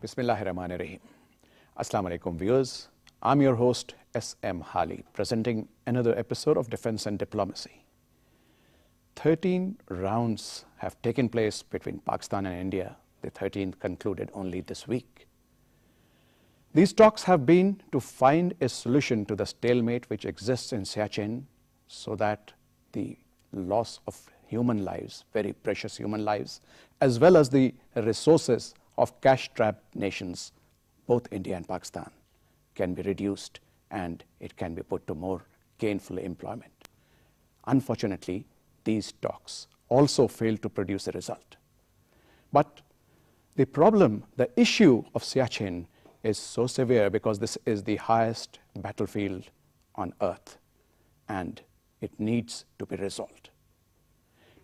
Bismillahirrahmanirrahim. Assalamu alaikum viewers. I'm your host S.M. Hali, presenting another episode of Defense and Diplomacy. 13 rounds have taken place between Pakistan and India. The 13th concluded only this week. These talks have been to find a solution to the stalemate which exists in Siachen so that the loss of human lives, very precious human lives, as well as the resources of cash-strapped nations, both India and Pakistan, can be reduced and it can be put to more gainful employment. Unfortunately, these talks also failed to produce a result. But the problem, the issue of Siachen is so severe because this is the highest battlefield on earth and it needs to be resolved.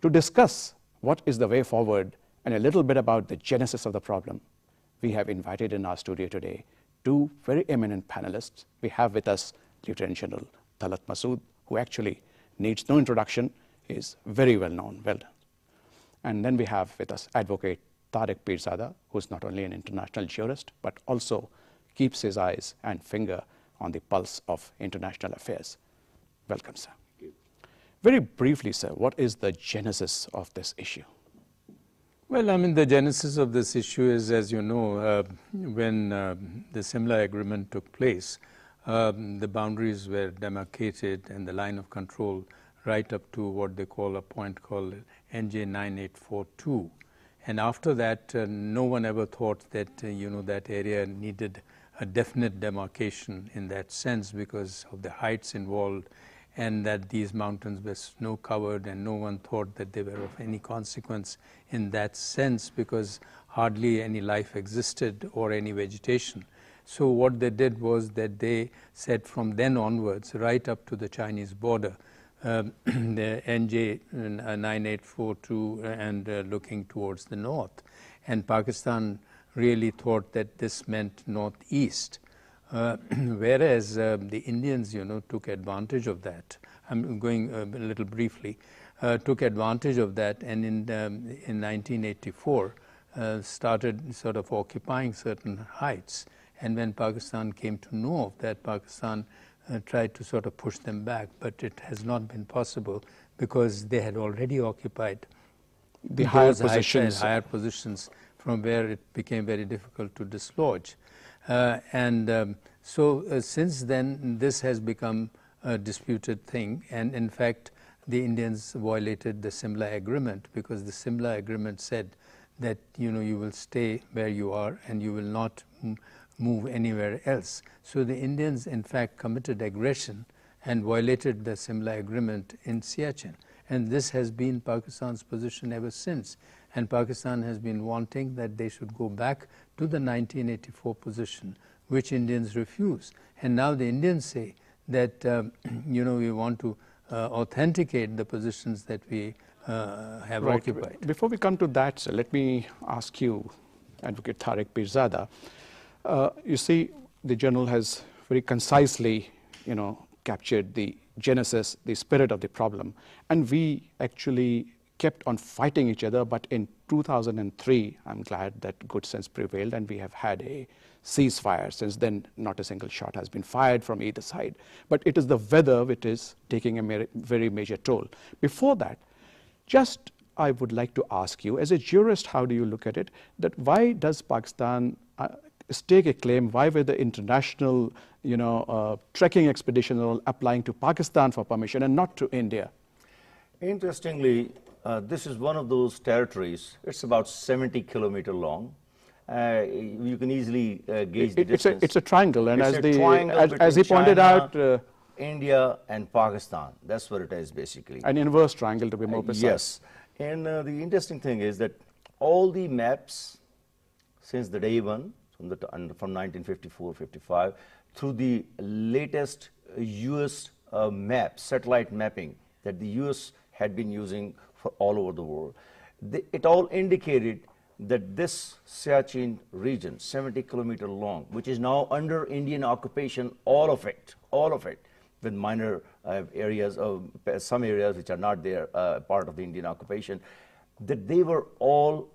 To discuss what is the way forward and a little bit about the genesis of the problem, we have invited in our studio today two very eminent panelists. We have with us Lieutenant General Talat Masood, who actually needs no introduction. He is very well known, well done. And then we have with us Advocate Tariq Pirzada, who is not only an international jurist, but also keeps his eyes and finger on the pulse of international affairs. Welcome, sir. Thank you. Very briefly, sir, what is the genesis of this issue? Well, the genesis of this issue is, as you know, when the Simla agreement took place, the boundaries were demarcated and the line of control right up to what they call a point called NJ 9842. And after that, no one ever thought that, that area needed a definite demarcation in that sense because of the heights involved and that these mountains were snow covered, and no one thought that they were of any consequence in that sense because hardly any life existed or any vegetation. So what they did was that they said from then onwards, right up to the Chinese border, the NJ 9842 and looking towards the north. And Pakistan really thought that this meant northeast. Whereas the Indians, took advantage of that. I'm going a little briefly. Took advantage of that, and in 1984 started sort of occupying certain heights. And when Pakistan came to know of that, Pakistan tried to sort of push them back, but it has not been possible because they had already occupied the higher positions from where it became very difficult to dislodge. So since then, this has become a disputed thing. And in fact, the Indians violated the Simla Agreement because the Simla Agreement said that, you will stay where you are and you will not move anywhere else. So the Indians, in fact, committed aggression and violated the Simla Agreement in Siachen. And this has been Pakistan's position ever since. And Pakistan has been wanting that they should go back to the 1984 position, which Indians refuse. And now the Indians say that, we want to authenticate the positions that we have occupied. Before we come to that, sir, let me ask you, Advocate Tariq Pirzada. You see, the General has very concisely, captured the genesis, the spirit of the problem. And we actually kept on fighting each other, but in 2003, I'm glad that good sense prevailed and we have had a ceasefire. Since then, not a single shot has been fired from either side. But it is the weather which is taking a very major toll. Before that, I would like to ask you, as a jurist, how do you look at it, that why does Pakistan stake a claim? Why were the international, trekking expeditions all applying to Pakistan for permission and not to India? Interestingly, this is one of those territories. It's about 70 kilometers long. You can easily gauge the distance. It's a triangle, and as he pointed out, India and Pakistan. That's what it is basically. An inverse triangle, to be more precise. Yes, and the interesting thing is that all the maps since the day one, from 1954-55, through the latest U.S. satellite mapping that the U.S. had been using for all over the world, it all indicated that this Siachen region, 70 kilometers long, which is now under Indian occupation, all of it, with minor areas, some areas which are not there, part of the Indian occupation, that they were all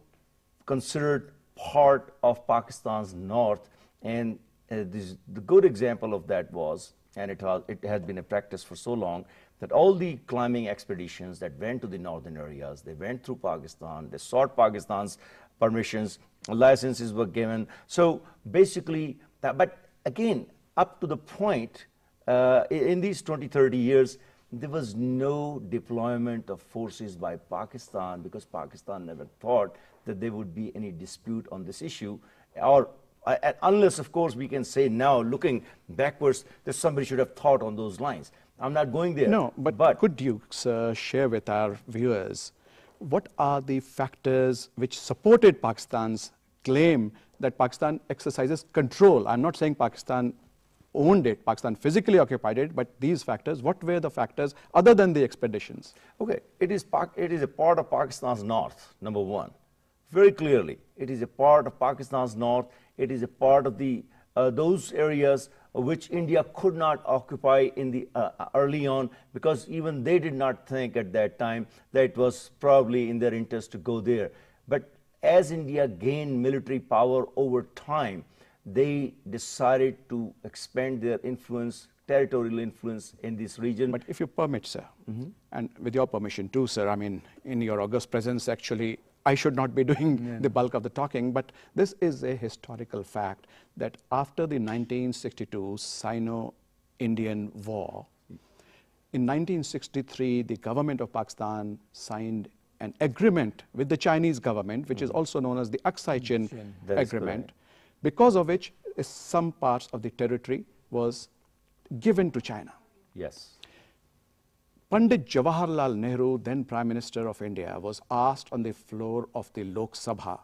considered part of Pakistan's north, and the good example of that was, and it has been a practice for so long, that all the climbing expeditions that went to the northern areas, they went through Pakistan, they sought Pakistan's permissions, licenses were given. So basically, but again, up to the point, in these 20, 30 years, there was no deployment of forces by Pakistan, because Pakistan never thought that there would be any dispute on this issue, or unless, of course, we can say now, looking backwards, that somebody should have thought on those lines. I'm not going there. No, but could you share with our viewers what are the factors which supported Pakistan's claim that Pakistan exercises control? I'm not saying Pakistan owned it, Pakistan physically occupied it, but these factors, what were the factors other than the expeditions? Okay, it is a part of Pakistan's north, number one. Very clearly, it is a part of Pakistan's north. It is a part of the those areas which India could not occupy in the early on, because even they did not think at that time that it was probably in their interest to go there. But as India gained military power over time, they decided to expand their influence, territorial influence in this region. But if you permit, sir, and with your permission too, sir, I mean, in your august presence, actually, I should not be doing the bulk of the talking, but this is a historical fact that after the 1962 Sino-Indian War, in 1963, the government of Pakistan signed an agreement with the Chinese government, which is also known as the Siachen Agreement, because of which some parts of the territory was given to China. Yes. Pandit Jawaharlal Nehru, then Prime Minister of India, was asked on the floor of the Lok Sabha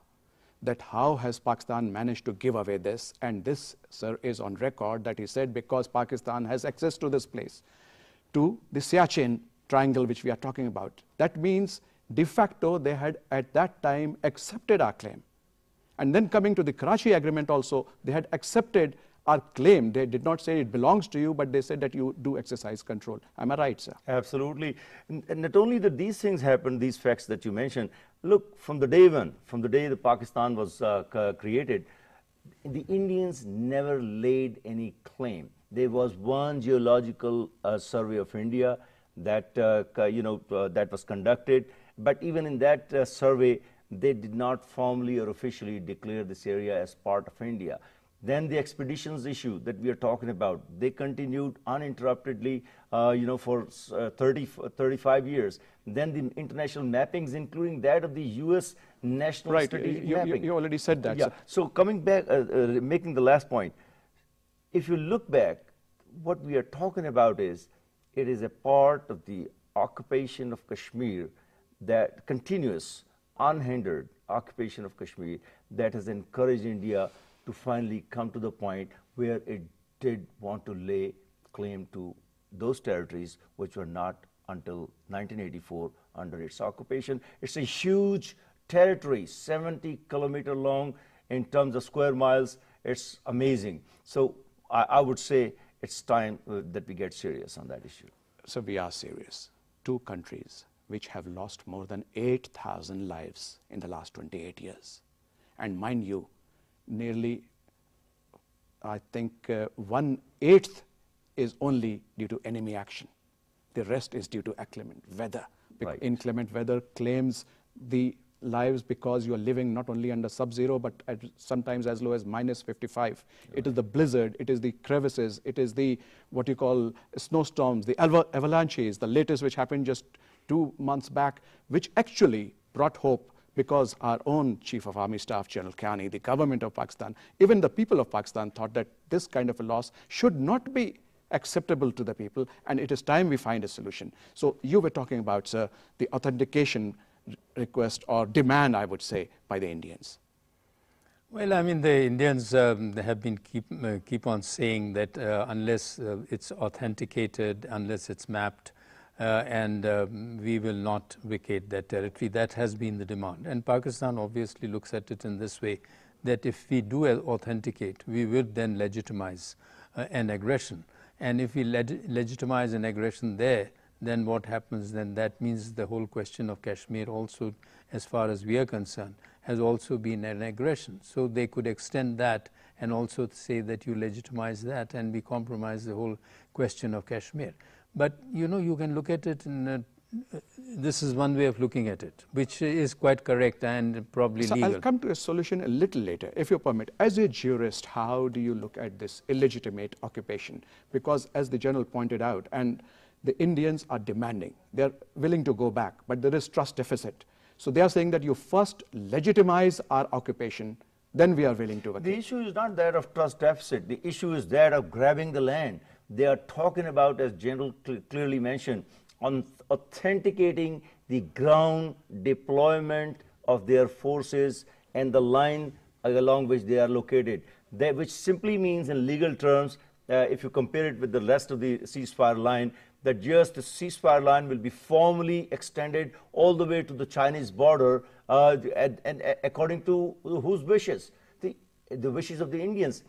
that how has Pakistan managed to give away this? And this, sir, is on record that he said because Pakistan has access to this place, to the Siachen triangle which we are talking about. That means de facto they had at that time accepted our claim. And then coming to the Karachi Agreement also, they had accepted our claim. They did not say it belongs to you, but they said that you do exercise control. Am I right, sir? Absolutely. And not only that these things happened, these facts that you mentioned, look, from the day one, from the day that Pakistan was created, the Indians never laid any claim. There was one geological survey of India that, that was conducted. But even in that survey, they did not formally or officially declare this area as part of India. Then the expeditions issue that we are talking about, they continued uninterruptedly, for 35 years. Then the international mappings, including that of the U.S. National Strategic Mapping. You already said that. Yeah. Sir. So coming back, making the last point, if you look back, what we are talking about is, it is a part of the occupation of Kashmir, that continuous, unhindered occupation of Kashmir, that has encouraged India to finally come to the point where it did want to lay claim to those territories which were not until 1984 under its occupation. It's a huge territory, 70 kilometer long in terms of square miles. It's amazing. So I would say it's time that we get serious on that issue. So we are serious. Two countries which have lost more than 8,000 lives in the last 28 years. And mind you, nearly, I think, 1/8 is only due to enemy action. The rest is due to inclement weather. Right. Inclement weather claims the lives because you are living not only under sub-zero, but at sometimes as low as -55. Right. It is the blizzard, it is the crevices, it is the, what you call snowstorms, the avalanches, the latest which happened just 2 months back, which actually brought hope, because our own Chief of Army Staff, General Kiani, the government of Pakistan, even the people of Pakistan thought that this kind of a loss should not be acceptable to the people, and it is time we find a solution. So you were talking about, sir, the authentication request or demand, I would say, by the Indians. Well, I mean, the Indians they have been keep on saying that unless it's authenticated, unless it's mapped, and we will not vacate that territory. That has been the demand. And Pakistan obviously looks at it in this way, that if we do authenticate, we will then legitimize an aggression. And if we legitimize an aggression there, then what happens? Then that means the whole question of Kashmir also, as far as we are concerned, has also been an aggression. So they could extend that and also say that you legitimize that and we compromise the whole question of Kashmir. But you know, you can look at it in this is one way of looking at it, which is quite correct and probably so legal. I'll come to a solution a little later, if you permit. As a jurist, how do you look at this illegitimate occupation? Because as the General pointed out, and the Indians are demanding, they're willing to go back, but there is trust deficit. So they are saying that you first legitimize our occupation, then we are willing to vacate. The issue is not that of trust deficit. The issue is that of grabbing the land. They are talking about, as General clearly mentioned, on authenticating the ground deployment of their forces and the line along which they are located, which simply means in legal terms, if you compare it with the rest of the ceasefire line, that just the ceasefire line will be formally extended all the way to the Chinese border, and according to whose wishes? The wishes of the Indians.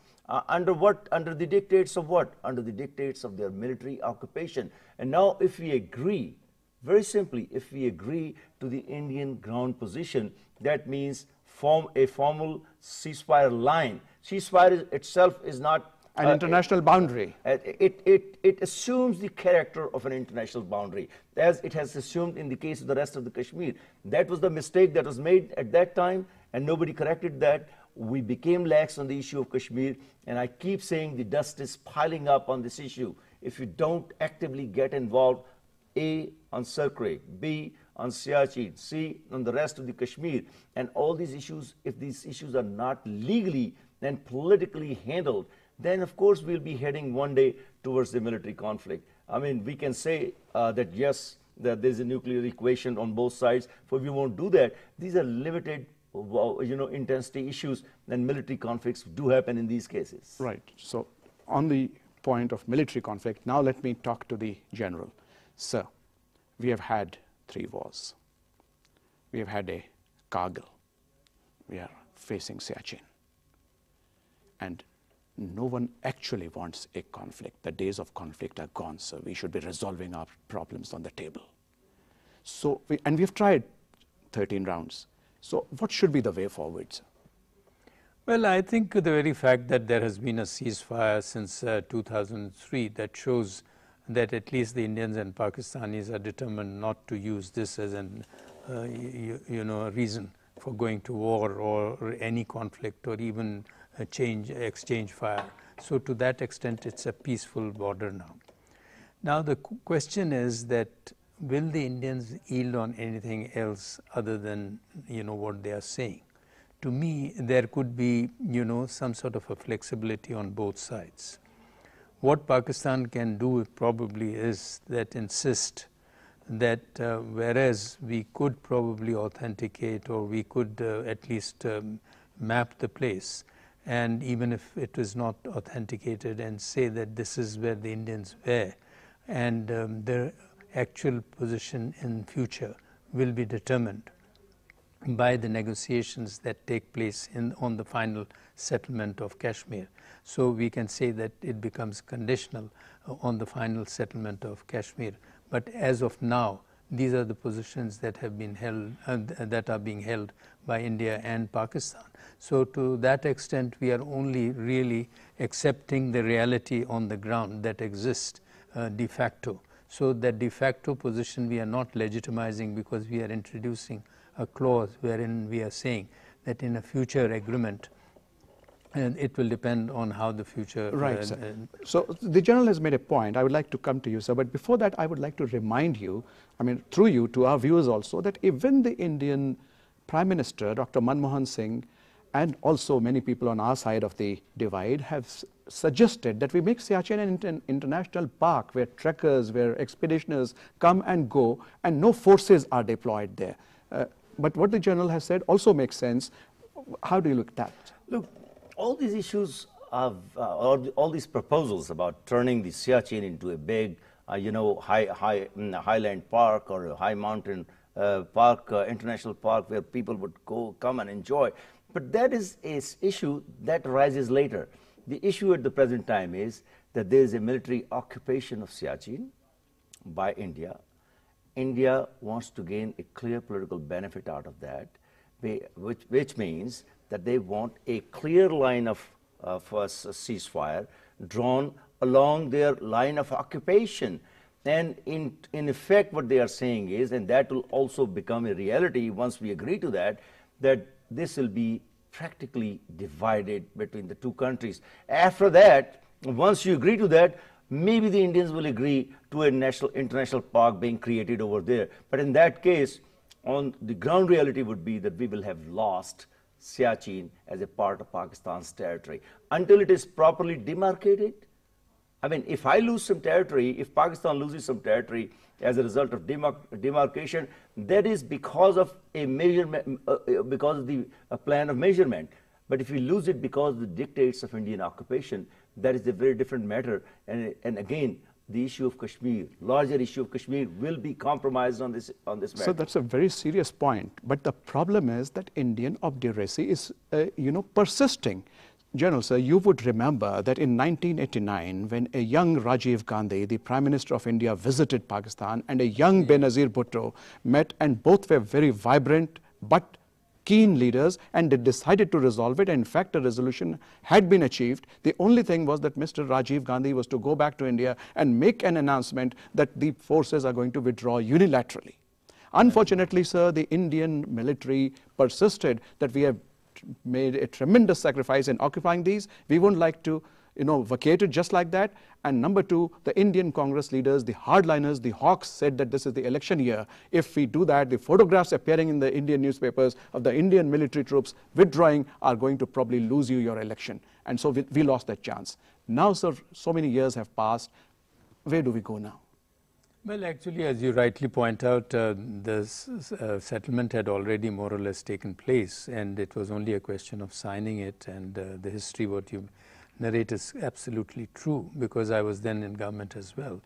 Under what? Under the dictates of what? Under the dictates of their military occupation. And now if we agree, very simply, if we agree to the Indian ground position, that means form a formal ceasefire line. Ceasefire itself is not an international boundary. It assumes the character of an international boundary, as it has assumed in the case of the rest of the Kashmir. That was the mistake that was made at that time, and nobody corrected that. We became lax on the issue of Kashmir, and I keep saying the dust is piling up on this issue. If you don't actively get involved, A, on Sarkre, B, on Siachen, C, on the rest of the Kashmir, and all these issues, if these issues are not legally and politically handled, then of course we'll be heading one day towards the military conflict. I mean, we can say that yes, that there's a nuclear equation on both sides, but we won't do that. These are limited intensity issues, and military conflicts do happen in these cases. Right. So on the point of military conflict, now let me talk to the General. Sir, we have had 3 wars. We have had a Kargil. We are facing Siachen. And no one actually wants a conflict. The days of conflict are gone, sir. We should be resolving our problems on the table. So, we have tried 13 rounds. So what should be the way forward, sir? Well, I think the very fact that there has been a ceasefire since 2003, that shows that at least the Indians and Pakistanis are determined not to use this as an, a reason for going to war or any conflict or even exchange fire. So to that extent, it's a peaceful border now. Now the question is that will the Indians yield on anything else other than, what they are saying? To me, there could be, some sort of a flexibility on both sides. What Pakistan can do probably is that insist that whereas we could probably authenticate or we could at least map the place, and even if it is not authenticated, and say that this is where the Indians were, and their actual position in future will be determined by the negotiations that take place on the final settlement of Kashmir. So we can say that it becomes conditional on the final settlement of Kashmir. But as of now, these are the positions that have been held, that are being held by India and Pakistan. So to that extent, we are only really accepting the reality on the ground that exists de facto. So that de facto position we are not legitimizing, because we are introducing a clause wherein we are saying that in a future agreement, and it will depend on how the future... Right, sir. So the General has made a point. I would like to come to you, sir. But before that, I would like to remind you, through you, to our viewers also, that even the Indian Prime Minister, Dr. Manmohan Singh, and also many people on our side of the divide have suggested that we make Siachen an international park where trekkers, where expeditioners come and go, and no forces are deployed there. But what the General has said also makes sense. How do you look at that? Look, all these issues, all these proposals about turning the Siachen into a big, highland park or a high mountain park, international park where people would come and enjoy. But that is an issue that arises later. The issue at the present time is that there is a military occupation of Siachen by India. India wants to gain a clear political benefit out of that. which means that they want a clear line of ceasefire drawn along their line of occupation. And in effect, what they are saying is, and that will also become a reality once we agree to that, that this will be practically divided between the two countries. After that, once you agree to that, maybe the Indians will agree to a international park being created over there. But in that case, on the ground reality would be that we will have lost Siachen as a part of Pakistan's territory. Until it is properly demarcated, I mean, if I lose some territory, if Pakistan loses some territory as a result of demarcation, that is because of a measurement, because of the plan of measurement. But if we lose it because of the dictates of Indian occupation, that is a very different matter. And again, the issue of Kashmir, larger issue of Kashmir, will be compromised on this matter. So that's a very serious point. But the problem is that Indian obduracy is, persisting. General sir, you would remember that in 1989, when a young Rajiv Gandhi, the Prime Minister of India, visited Pakistan, and a young Benazir Bhutto met, and both were very vibrant but keen leaders, and they decided to resolve it. In fact, a resolution had been achieved. The only thing was that Mr. Rajiv Gandhi was to go back to India and make an announcement that the forces are going to withdraw unilaterally. Unfortunately, sir, the Indian military persisted that we have made a tremendous sacrifice in occupying these. We wouldn't like to, vacate it just like that. And number two, the Indian Congress leaders, the hardliners, the hawks said that this is the election year. If we do that, the photographs appearing in the Indian newspapers of the Indian military troops withdrawing are going to probably lose you your election. And so we lost that chance. Now, sir, so many years have passed. Where do we go now? Well, actually, as you rightly point out, the settlement had already more or less taken place, and it was only a question of signing it. And the history, what you narrate, is absolutely true, because I was then in government as well.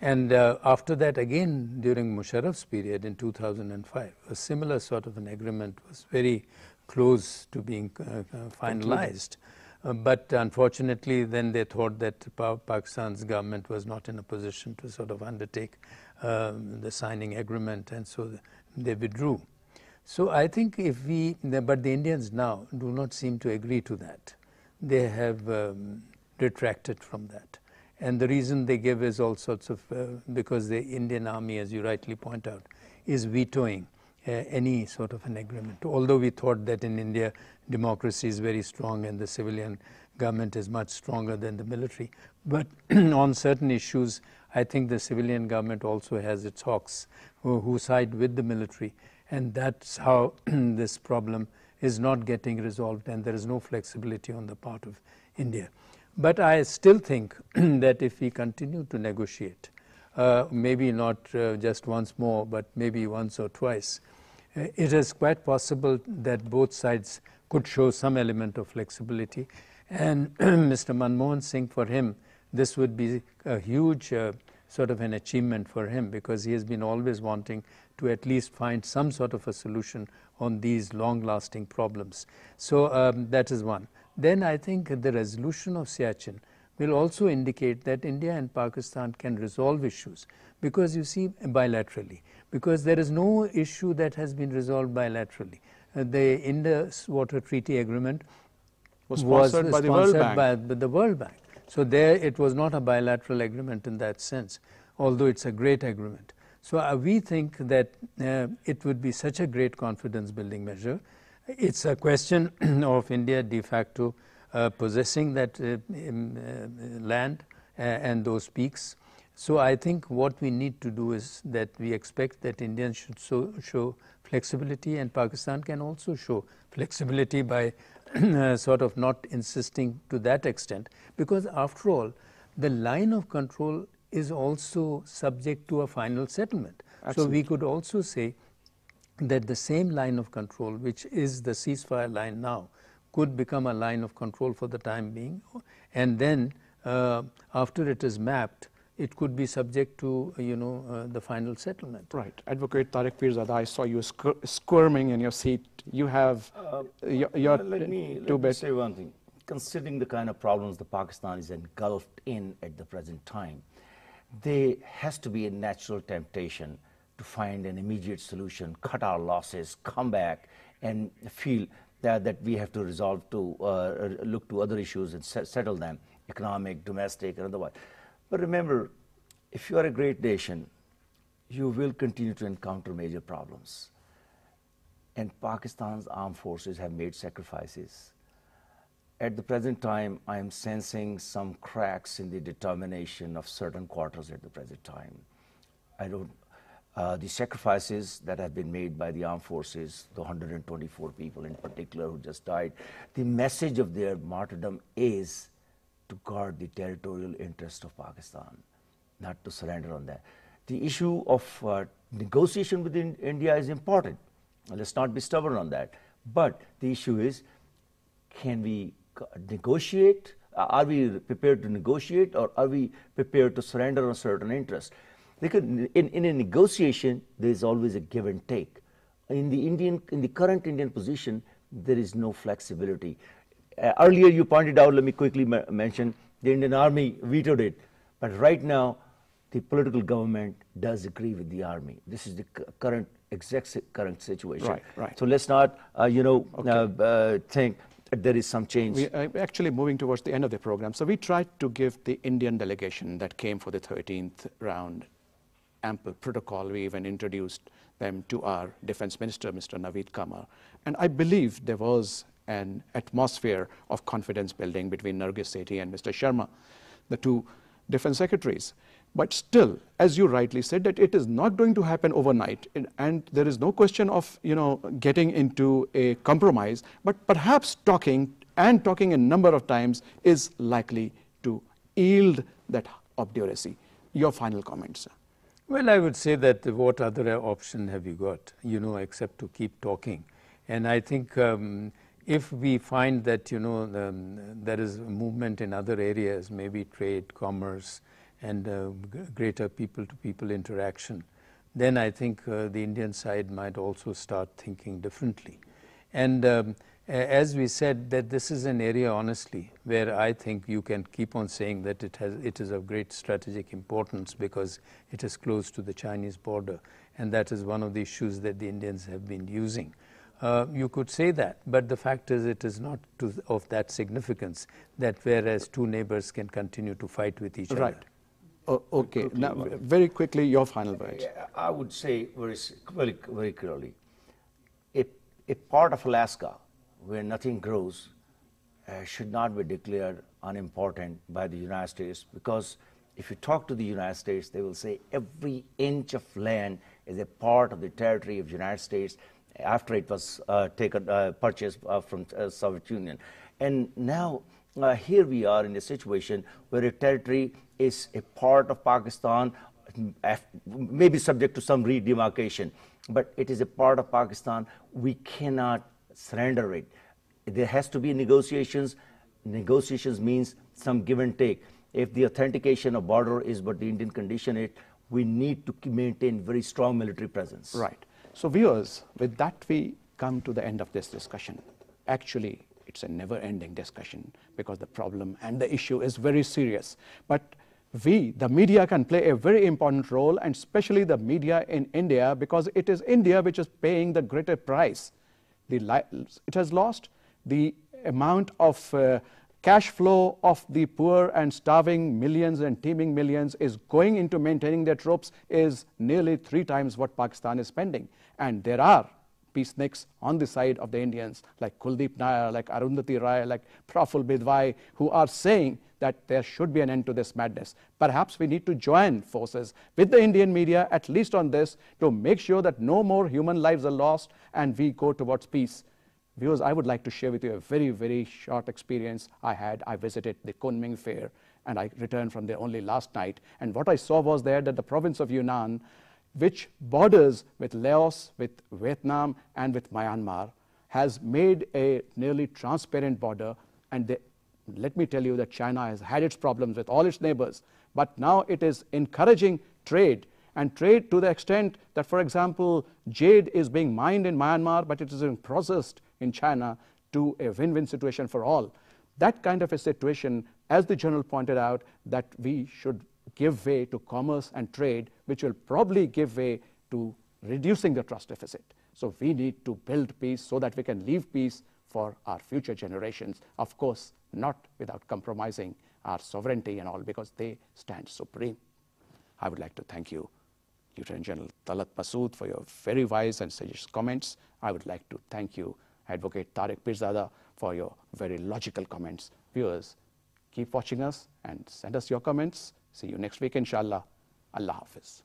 And after that, again, during Musharraf's period in 2005, a similar sort of an agreement was very close to being finalized. But unfortunately, then they thought that Pakistan's government was not in a position to sort of undertake the signing agreement, and so they withdrew. So I think but the Indians now do not seem to agree to that. They have retracted from that. And the reason they give is all sorts of, because the Indian army, as you rightly point out, is vetoing any sort of an agreement. Although we thought that in India, democracy is very strong and the civilian government is much stronger than the military. But on certain issues, I think the civilian government also has its hawks who side with the military. And that's how this problem is not getting resolved, and there is no flexibility on the part of India. But I still think that if we continue to negotiate, maybe not just once more, but maybe once or twice, it is quite possible that both sides could show some element of flexibility. And Mr. Manmohan Singh, for him, this would be a huge sort of an achievement for him, because he has been always wanting to at least find some sort of a solution on these long-lasting problems. So that is one. Then I think the resolution of Siachen will also indicate that India and Pakistan can resolve issues, because you see, bilaterally, because there is no issue that has been resolved bilaterally. The Indus Water Treaty Agreement was sponsored by the World Bank. So there it was not a bilateral agreement in that sense, although it's a great agreement. So we think that it would be such a great confidence building measure. It's a question of India de facto possessing that land and those peaks. So I think what we need to do is that we expect that Indians should show flexibility, and Pakistan can also show flexibility by sort of not insisting to that extent, because after all, the line of control is also subject to a final settlement. Absolutely. So we could also say that the same line of control, which is the ceasefire line now, could become a line of control for the time being, and then after it is mapped, it could be subject to the final settlement. Right. Advocate Tariq Pirzada, I saw you squirming in your seat. You have let me say one thing. Considering the kind of problems the Pakistan is engulfed in at the present time, there has to be a natural temptation to find an immediate solution, cut our losses, come back, and feel that we have to resolve to look to other issues and settle them, economic, domestic, and otherwise. But remember, if you are a great nation, you will continue to encounter major problems. And Pakistan's armed forces have made sacrifices. At the present time, I am sensing some cracks in the determination of certain quarters at the present time. The sacrifices that have been made by the armed forces, the 124 people in particular who just died, the message of their martyrdom is to guard the territorial interest of Pakistan, not to surrender on that. The issue of negotiation with India is important. Let's not be stubborn on that. But the issue is, can we negotiate? Are we prepared to negotiate, or are we prepared to surrender on certain interests? Because in a negotiation, there is always a give and take. In the current Indian position, there is no flexibility. Earlier you pointed out, let me quickly mention, the Indian Army vetoed it. But right now, the political government does agree with the army. This is the current situation. Right. So let's not, think that there is some change. We are actually moving towards the end of the program. So we tried to give the Indian delegation that came for the 13th round ample protocol. We even introduced them to our defense minister, Mr. Naveed Kamar. And I believe there was an atmosphere of confidence building between Nargis Sethi and Mr. Sharma, the two defense secretaries. But still, as you rightly said, that it is not going to happen overnight, and there is no question of getting into a compromise, but perhaps talking a number of times is likely to yield that obduracy. Your final comments, sir. Well, I would say that what other option have you got, except to keep talking? And I think if we find that, there is movement in other areas, maybe trade, commerce, and greater people-to-people interaction, then I think the Indian side might also start thinking differently. And as we said, that this is an area, honestly, where I think you can keep on saying that it is of great strategic importance because it is close to the Chinese border, and that is one of the issues that the Indians have been using. You could say that, but the fact is it is not of that significance that whereas two neighbors can continue to fight with each other. Right. Okay. Now, very quickly, your final words. I would say very, very clearly, a part of Alaska where nothing grows should not be declared unimportant by the United States, because if you talk to the United States, they will say every inch of land is a part of the territory of the United States after it was purchased from Soviet Union. And now here we are in a situation where a territory is a part of Pakistan, maybe subject to some redemarcation, but it is a part of Pakistan. We cannot surrender it. There has to be negotiations. Negotiations means some give and take. If the authentication of border is what the Indian condition is, we need to maintain very strong military presence. Right. So viewers, with that we come to the end of this discussion. Actually, it's a never-ending discussion because the problem and the issue is very serious. But we, the media, can play a very important role, and especially the media in India, because it is India which is paying the greater price. It has lost the amount of cash flow of the poor and starving millions and teeming millions is going into maintaining their troops is nearly 3 times what Pakistan is spending. And there are peaceniks on the side of the Indians like Kuldeep Nair, like Arundhati Rai, like Praful Bidwai, who are saying that there should be an end to this madness. Perhaps we need to join forces with the Indian media, at least on this, to make sure that no more human lives are lost and we go towards peace. Viewers, I would like to share with you a very, very short experience I had. I visited the Kunming Fair and I returned from there only last night. And what I saw was there that the province of Yunnan, which borders with Laos, with Vietnam, and with Myanmar, has made a nearly transparent border. And let me tell you that China has had its problems with all its neighbors, but now it is encouraging trade, and trade to the extent that, for example, jade is being mined in Myanmar, but it is being processed in China to a win-win situation for all. That kind of a situation, as the General pointed out, that we should give way to commerce and trade, which will probably give way to reducing the trust deficit. So we need to build peace so that we can leave peace for our future generations. Of course, not without compromising our sovereignty and all, because they stand supreme. I would like to thank you, Lieutenant General Talat Masood, for your very wise and sagacious comments. I would like to thank you, Advocate Tariq Pirzada, for your very logical comments. Viewers, keep watching us and send us your comments. See you next week, inshallah. Allah Hafiz.